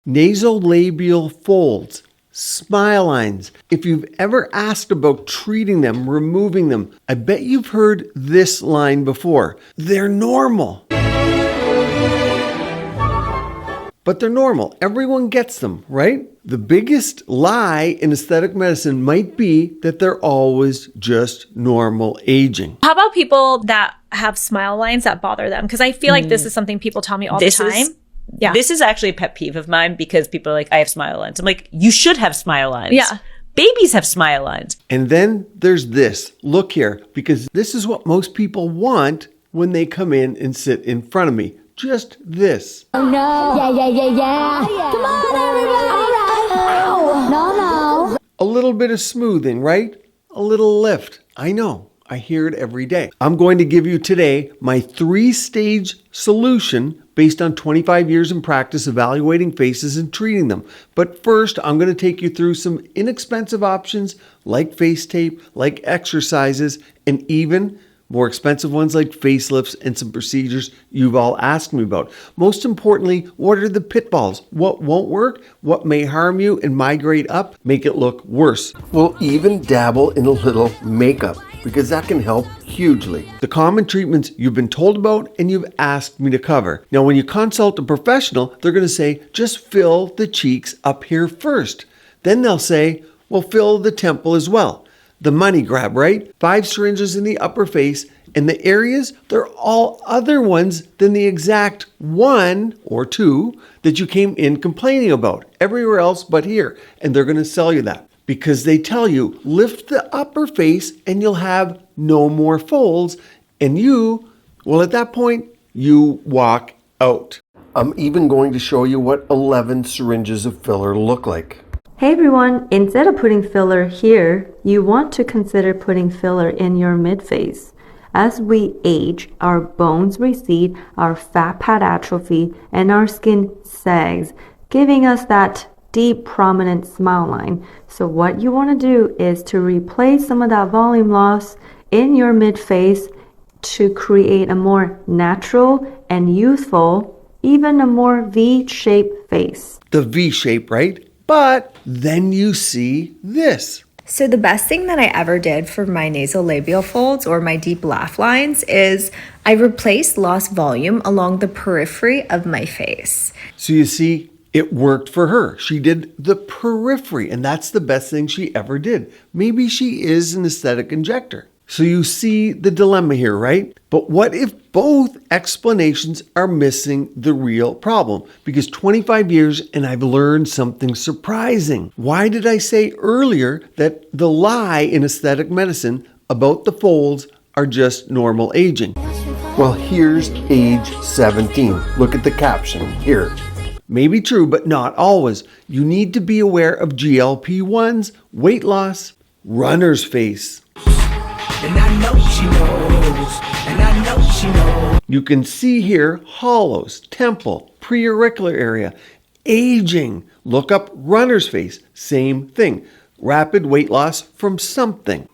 Nasolabial folds, smile lines. If you've ever asked about treating them, removing them, I bet you've heard this line before. They're normal. But they're normal. Everyone gets them, right? The biggest lie in aesthetic medicine might be that they're always just normal aging. How about people that have smile lines that bother them? Because I feel like this is something people tell me all the time. This is actually a pet peeve of mine because people are like, I have smile lines. I'm like, you should have smile lines. Yeah. Babies have smile lines. And then there's this. Look here, because this is what most people want when they come in and sit in front of me. Just this. Oh no. Yeah. Come on, everybody. All right. No. A little bit of smoothing, right? A little lift. I know. I hear it every day. I'm going to give you today my 3-stage solution based on 25 years in practice evaluating faces and treating them. But first, I'm going to take you through some inexpensive options like face tape, like exercises, and even more expensive ones like facelifts and some procedures you've all asked me about. Most importantly, what are the pitfalls? What won't work? What may harm you and migrate up, make it look worse? We'll even dabble in a little makeup because that can help hugely. The common treatments you've been told about and you've asked me to cover. Now, when you consult a professional, they're going to say, just fill the cheeks up here first. Then they'll say, well, fill the temple as well. The money grab, right? 5 syringes in the upper face, and the areas, they're all other ones than the exact 1 or 2 that you came in complaining about. Everywhere else but here. And they're going to sell you that because they tell you, lift the upper face and you'll have no more folds. And you, well, at that point, you walk out. I'm even going to show you what 11 syringes of filler look like. Hey everyone, instead of putting filler here, you want to consider putting filler in your mid-face. As we age, our bones recede, our fat pad atrophy, and our skin sags, giving us that deep, prominent smile line. So what you want to do is to replace some of that volume loss in your mid-face to create a more natural and youthful, even a more V-shaped face. The V shape, right? But then you see this. So the best thing that I ever did for my nasolabial folds or my deep laugh lines is I replaced lost volume along the periphery of my face. So you see, it worked for her. She did the periphery, and that's the best thing she ever did. Maybe she is an aesthetic injector. So you see the dilemma here, right? But what if both explanations are missing the real problem? Because 25 years and I've learned something surprising. Why did I say earlier that the lie in aesthetic medicine about the folds are just normal aging? Well, here's age 17. Look at the caption here. Maybe true, but not always. You need to be aware of GLP-1s, weight loss, runner's face. And I know she knows, and I know she knows. You can see here hollows, temple, preauricular area, aging. Look up runner's face, same thing. Rapid weight loss from something.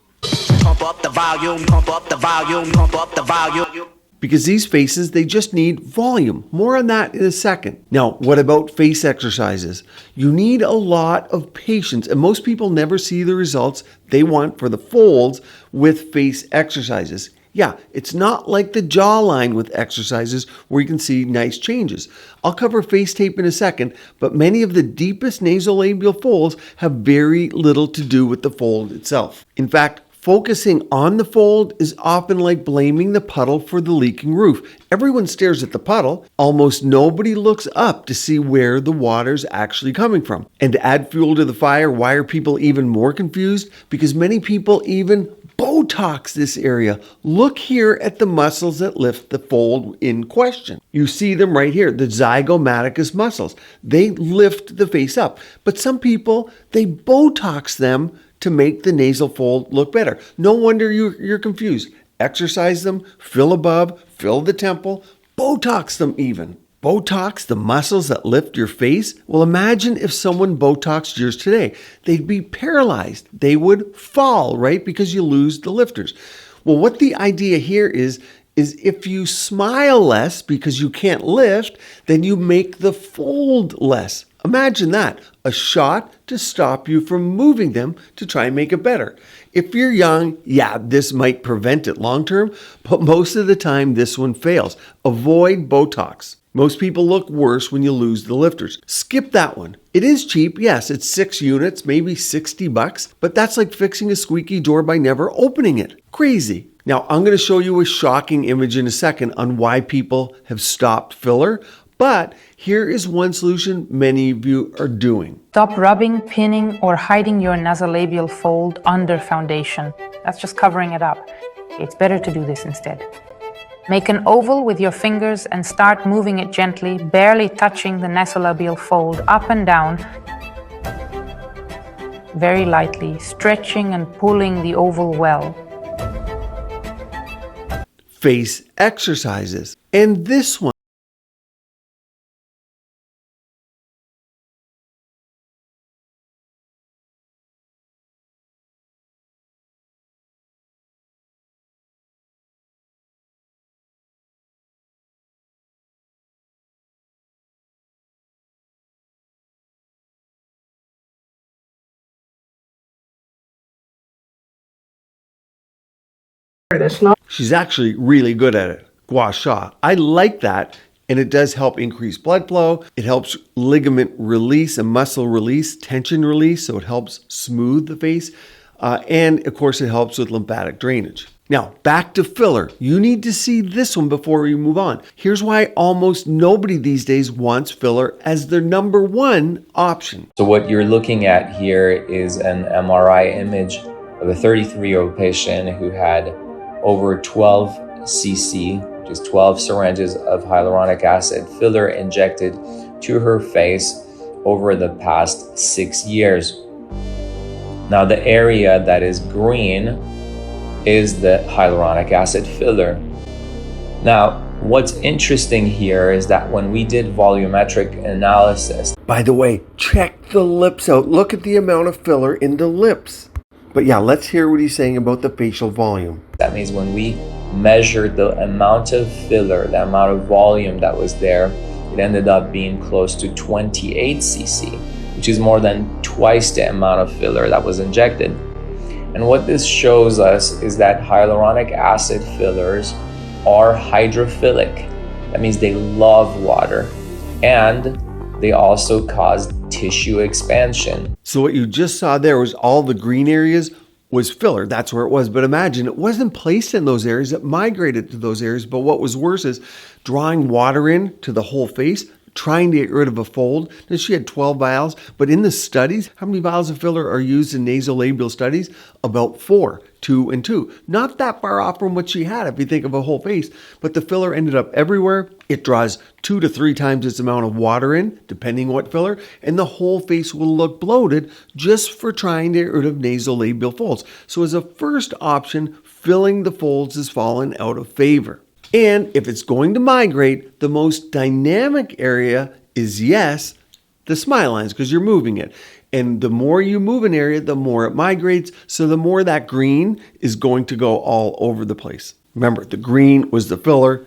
Pump up the volume, pump up the volume, pump up the volume. Because these faces, they just need volume. More on that in a second. Now, what about face exercises? You need a lot of patience, and most people never see the results they want for the folds with face exercises. Yeah, it's not like the jawline with exercises where you can see nice changes. I'll cover face tape in a second, but many of the deepest nasolabial folds have very little to do with the fold itself. In fact, focusing on the fold is often like blaming the puddle for the leaking roof. Everyone stares at the puddle. Almost nobody looks up to see where the water's actually coming from. And to add fuel to the fire, why are people even more confused? Because many people even Botox this area. Look here at the muscles that lift the fold in question. You see them right here, the zygomaticus muscles. They lift the face up. But some people, they Botox them to make the nasal fold look better. No wonder you're confused. Exercise them, fill above, fill the temple, Botox them even. Botox the muscles that lift your face? Well, imagine if someone Botoxed yours today. They'd be paralyzed. They would fall, right? Because you lose the lifters. Well, what the idea here is if you smile less because you can't lift, then you make the fold less. Imagine that, a shot to stop you from moving them to try and make it better. If you're young, yeah, this might prevent it long term, but most of the time this one fails. Avoid Botox. Most people look worse when you lose the lifters. Skip that one. It is cheap, yes, it's 6 units, maybe $60, but that's like fixing a squeaky door by never opening it. Crazy. Now, I'm going to show you a shocking image in a second on why people have stopped filler, but here is one solution many of you are doing. Stop rubbing, pinning, or hiding your nasolabial fold under foundation. That's just covering it up. It's better to do this instead. Make an oval with your fingers and start moving it gently, barely touching the nasolabial fold up and down, very lightly, stretching and pulling the oval well. Face exercises. And this one. She's actually really good at it. Gua Sha. I like that, and it does help increase blood flow. It helps ligament release and muscle release, tension release, so it helps smooth the face. And of course, it helps with lymphatic drainage. Now, back to filler. You need to see this one before we move on. Here's why almost nobody these days wants filler as their number one option. So what you're looking at here is an MRI image of a 33-year-old patient who had over 12 cc, just 12 syringes of hyaluronic acid filler injected to her face over the past 6 years. Now the area that is green is the hyaluronic acid filler. Now, what's interesting here is that when we did volumetric analysis, by the way, check the lips out. Look at the amount of filler in the lips. But yeah, let's hear what he's saying about the facial volume. that means when we measured the amount of filler, the amount of volume that was there, it ended up being close to 28 cc, which is more than twice the amount of filler that was injected. And what this shows us is that hyaluronic acid fillers are hydrophilic. That means they love water, and they also cause tissue expansion. So what you just saw there was all the green areas was filler. That's where it was. But imagine it wasn't placed in those areas. It migrated to those areas. But what was worse is drawing water in to the whole face, trying to get rid of a fold. Now, she had 12 vials, but in the studies, how many vials of filler are used in nasolabial studies? About 4, 2 and 2. Not that far off from what she had if you think of a whole face, but the filler ended up everywhere. It draws 2 to 3 times its amount of water in, depending what filler, and the whole face will look bloated just for trying to get rid of nasolabial folds. So as a first option, filling the folds has fallen out of favor. And if it's going to migrate, the most dynamic area is, yes, the smile lines, because you're moving it. And the more you move an area, the more it migrates. So the more that green is going to go all over the place. Remember, the green was the filler.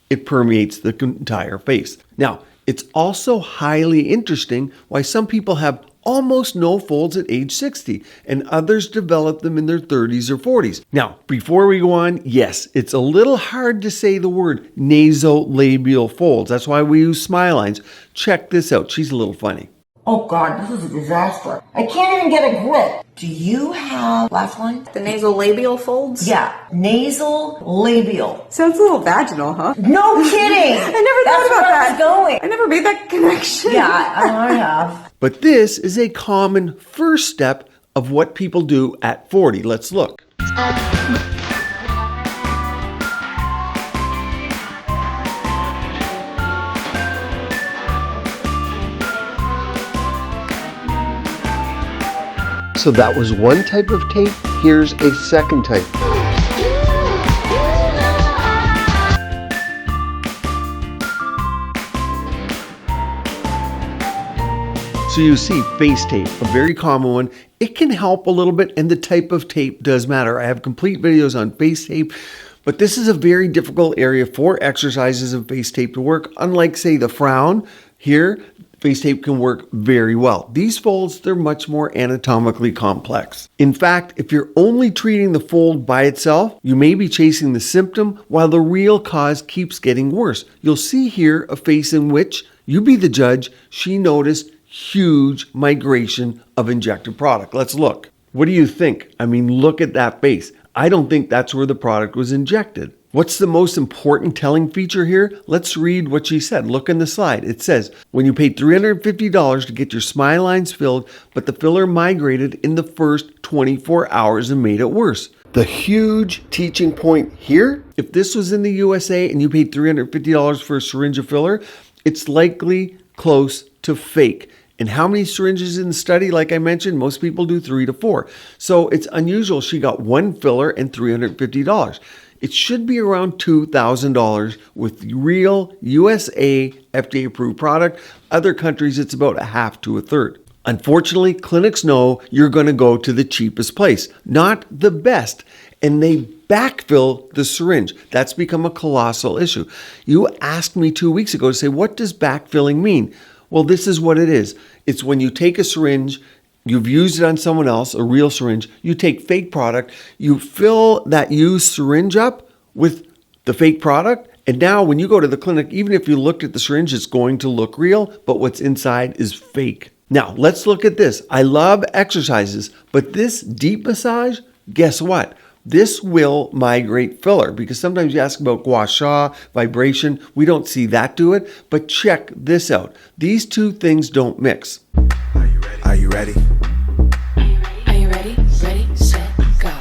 It permeates the entire face. Now, it's also highly interesting why some people have almost no folds at age 60 and others develop them in their 30s or 40s. Now, before we go on, yes, it's a little hard to say the word nasolabial folds. That's why we use smile lines. Check this out. She's a little funny. Oh God, this is a disaster. I can't even get a grip. Do you have laugh lines? The nasolabial folds? Yeah, nasal labial. Sounds a little vaginal, huh? No kidding! I never thought about that. Going. I never made that connection. Yeah, I have. But this is a common first step of what people do at 40. Let's look. So that was one type of tape. Here's a second type. So you see face tape, a very common one. It can help a little bit, and the type of tape does matter. I have complete videos on face tape, but this is a very difficult area for exercises of face tape to work. Unlike, say, the frown, here, face tape can work very well. These folds, they're much more anatomically complex. In fact, if you're only treating the fold by itself, you may be chasing the symptom while the real cause keeps getting worse. You'll see here a face in which, you be the judge, she noticed huge migration of injected product. Let's look. What do you think? I mean, look at that face. I don't think that's where the product was injected. What's the most important telling feature here? Let's read what she said. Look in the slide. It says, when you paid $350 to get your smile lines filled, but the filler migrated in the first 24 hours and made it worse. The huge teaching point here, if this was in the USA and you paid $350 for a syringe of filler, it's likely close to fake. And how many syringes in the study? Like I mentioned, most people do 3 to 4. So it's unusual she got one filler and $350. It should be around $2,000 with real USA FDA approved product. Other countries, it's about a half to a third. Unfortunately, clinics know you're going to go to the cheapest place, not the best. And they backfill the syringe. That's become a colossal issue. You asked me 2 weeks ago to say, what does backfilling mean? Well, this is what it is. It's when you take a syringe, you've used it on someone else, a real syringe, you take fake product, you fill that used syringe up with the fake product, and now when you go to the clinic, even if you looked at the syringe, it's going to look real, but what's inside is fake. Now, let's look at this. I love exercises, but this deep massage, guess what? This will migrate filler because sometimes you ask about gua sha, vibration. We don't see that do it, but check this out. These two things don't mix. Are you ready? Are you ready? Ready, set, go.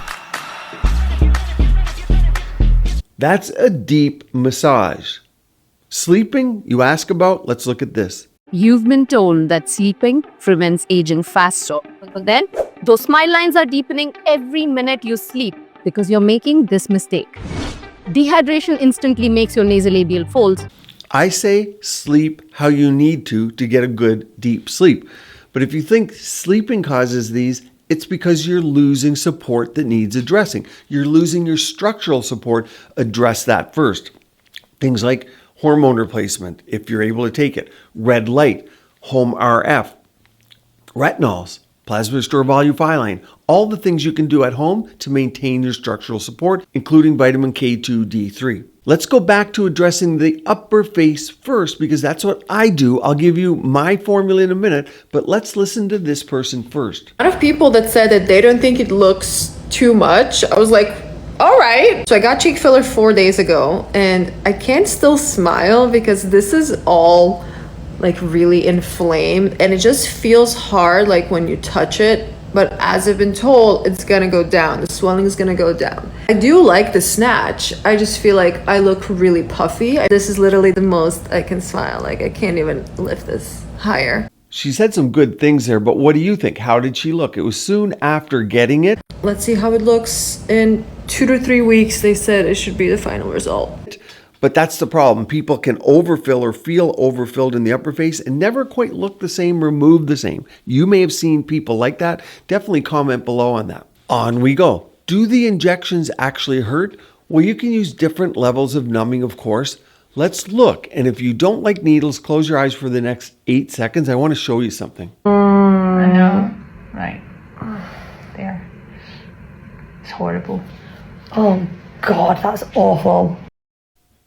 That's a deep massage. Sleeping, you ask about? Let's look at this. You've been told that sleeping prevents aging faster. But then, those smile lines are deepening every minute you sleep because you're making this mistake. Dehydration instantly makes your nasolabial folds. I say sleep how you need to get a good deep sleep. But if you think sleeping causes these, it's because you're losing support that needs addressing. You're losing your structural support. Address that first. Things like hormone replacement, if you're able to take it, red light, home RF, retinols, plasma restore volufiline, all the things you can do at home to maintain your structural support, including vitamin K2, D3. Let's go back to addressing the upper face first because that's what I do. I'll give you my formula in a minute, but let's listen to this person first. A lot of people that said that they don't think it looks too much. I was like, all right. So I got cheek filler 4 days ago and I can't still smile because this is all like really inflamed and it just feels hard like when you touch it. But as I've been told, it's gonna go down. The swelling is gonna go down. I do like the snatch. I just feel like I look really puffy. This is literally the most I can smile. Like I can't even lift this higher. She said some good things there, but what do you think? How did she look? It was soon after getting it. Let's see how it looks in 2 to 3 weeks. They said it should be the final result. But that's the problem. People can overfill or feel overfilled in the upper face and never quite look the same or move the same. You may have seen people like that. Definitely comment below on that. On we go. Do the injections actually hurt? Well, you can use different levels of numbing, of course. Let's look. And if you don't like needles, close your eyes for the next 8 seconds. I want to show you something. I know. Right. There. It's horrible. Oh God, that's awful.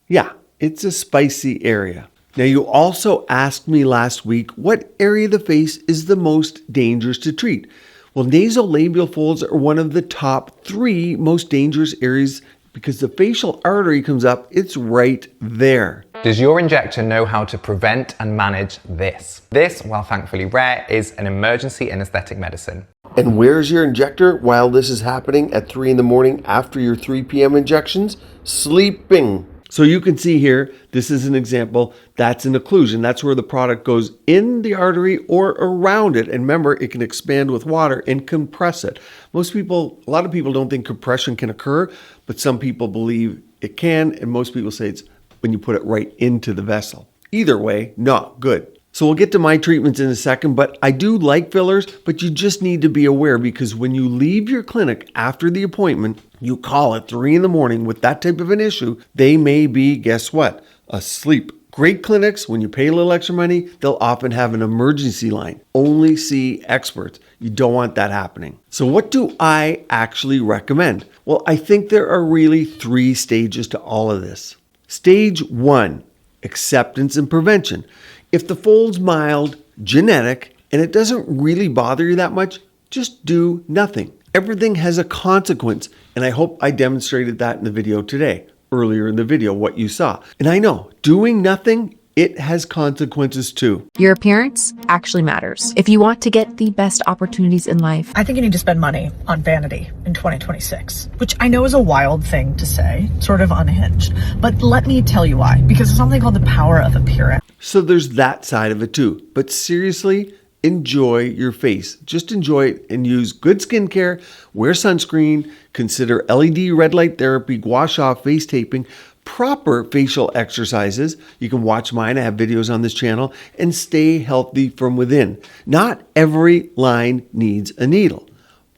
Yeah, it's a spicy area. Now, you also asked me last week what area of the face is the most dangerous to treat. Well, nasolabial folds are one of the top 3 most dangerous areas because the facial artery comes up, it's right there. Does your injector know how to prevent and manage this? This, while thankfully rare, is an emergency anesthetic medicine. And where's your injector while this is happening at 3 in the morning after your 3 p.m. injections? Sleeping. So you can see here, this is an example, that's an occlusion. That's where the product goes in the artery or around it. And remember, it can expand with water and compress it. A lot of people don't think compression can occur, but some people believe it can. And most people say it's when you put it right into the vessel. Either way, not good. So we'll get to my treatments in a second, but I do like fillers, but you just need to be aware because when you leave your clinic after the appointment, you call at 3 in the morning with that type of an issue, they may be, guess what? Asleep. Great clinics, when you pay a little extra money, they'll often have an emergency line. Only see experts. You don't want that happening. So what do I actually recommend? Well, I think there are really 3 stages to all of this. Stage 1, acceptance and prevention. If the fold's mild, genetic, and it doesn't really bother you that much, just do nothing. Everything has a consequence, and I hope I demonstrated that in the video today. Earlier in the video, what you saw. And I know, doing nothing, it has consequences too. Your appearance actually matters. If you want to get the best opportunities in life, I think you need to spend money on vanity in 2026, which I know is a wild thing to say, sort of unhinged. But let me tell you why. Because there's something called the power of appearance. So there's that side of it too. But seriously, enjoy your face. Just enjoy it and use good skincare, wear sunscreen, consider LED red light therapy, gua sha face taping, proper facial exercises. You can watch mine. I have videos on this channel, and stay healthy from within. Not every line needs a needle.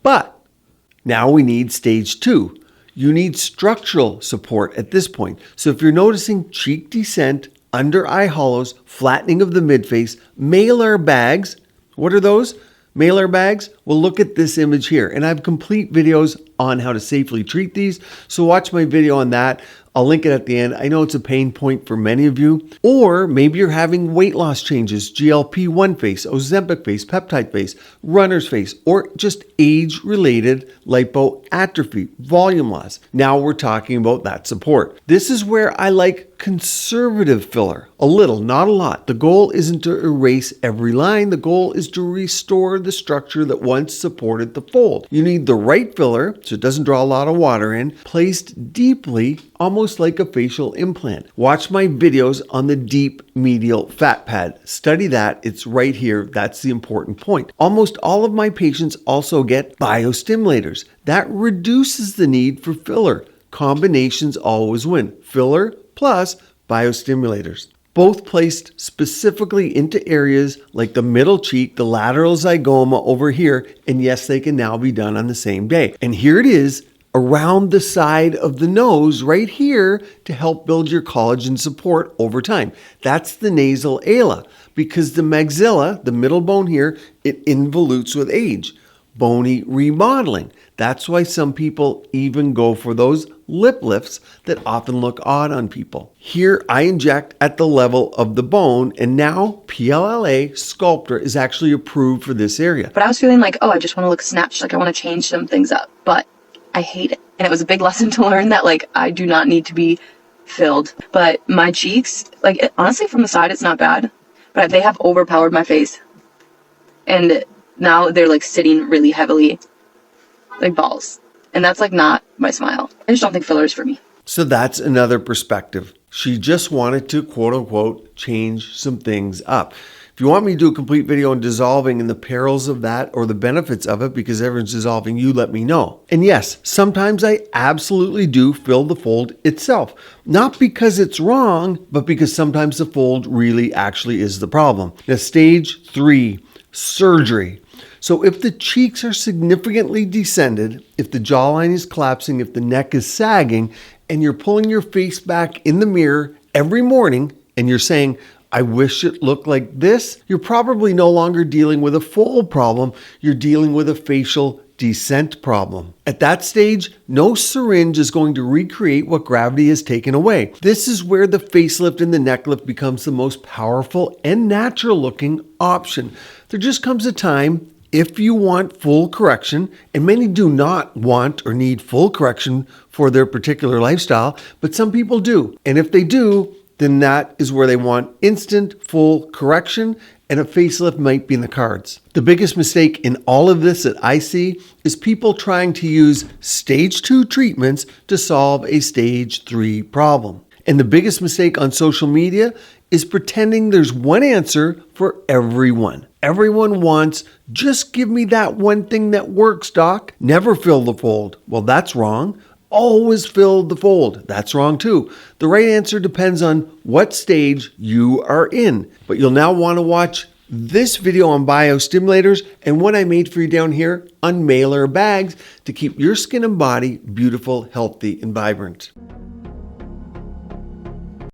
But now we need stage 2. You need structural support at this point. So if you're noticing cheek descent, under eye hollows, flattening of the midface, malar bags, what are those? Malar bags? Well, look at this image here. And I have complete videos on how to safely treat these. So watch my video on that. I'll link it at the end. I know it's a pain point for many of you. Or maybe you're having weight loss changes, GLP-1 face, Ozempic face, peptide face, runner's face, or just age-related lipoatrophy, volume loss. Now we're talking about that support. This is where I like conservative filler. A little, not a lot. The goal isn't to erase every line. The goal is to restore the structure that once supported the fold. You need the right filler, so it doesn't draw a lot of water in, placed deeply, almost like a facial implant. Watch my videos on the deep medial fat pad. Study that. It's right here. That's the important point. Almost all of my patients also get biostimulators. That reduces the need for filler. Combinations always win. Filler plus biostimulators. Both placed specifically into areas like the middle cheek, the lateral zygoma over here, and yes, they can now be done on the same day. And here it is, around the side of the nose right here to help build your collagen support over time. That's the nasal ala, because the maxilla, the middle bone here, it involutes with age. Bony remodeling. That's why some people even go for those lip lifts that often look odd on people. Here I inject at the level of the bone, and now PLLA Sculptra is actually approved for this area. But I was feeling like, oh, I just want to look snatched, like I want to change some things up, but I hate it. And it was a big lesson to learn that like I do not need to be filled. But my cheeks, like honestly from the side it's not bad, but they have overpowered my face. And now they're like sitting really heavily like balls. And that's like not my smile. I just don't think filler is for me. So that's another perspective. She just wanted to quote unquote change some things up. If you want me to do a complete video on dissolving and the perils of that or the benefits of it because everyone's dissolving, you let me know. And yes, sometimes I absolutely do fill the fold itself. Not because it's wrong, but because sometimes the fold really actually is the problem. Now, stage 3, surgery. So if the cheeks are significantly descended, if the jawline is collapsing, if the neck is sagging, and you're pulling your face back in the mirror every morning and you're saying, I wish it looked like this, you're probably no longer dealing with a fold problem, you're dealing with a facial descent problem. At that stage, no syringe is going to recreate what gravity has taken away. This is where the facelift and the neck lift becomes the most powerful and natural looking option. There just comes a time, if you want full correction, and many do not want or need full correction for their particular lifestyle, but some people do. And if they do, then that is where they want instant full correction, and a facelift might be in the cards. The biggest mistake in all of this that I see is people trying to use stage 2 treatments to solve a stage 3 problem. And the biggest mistake on social media is pretending there's one answer for everyone. Everyone wants, just give me that one thing that works, doc. Never fill the fold. Well, that's wrong. Always fill the fold. That's wrong too. The right answer depends on what stage you are in. But you'll now want to watch this video on biostimulators and one I made for you down here on malar bags to keep your skin and body beautiful, healthy, and vibrant.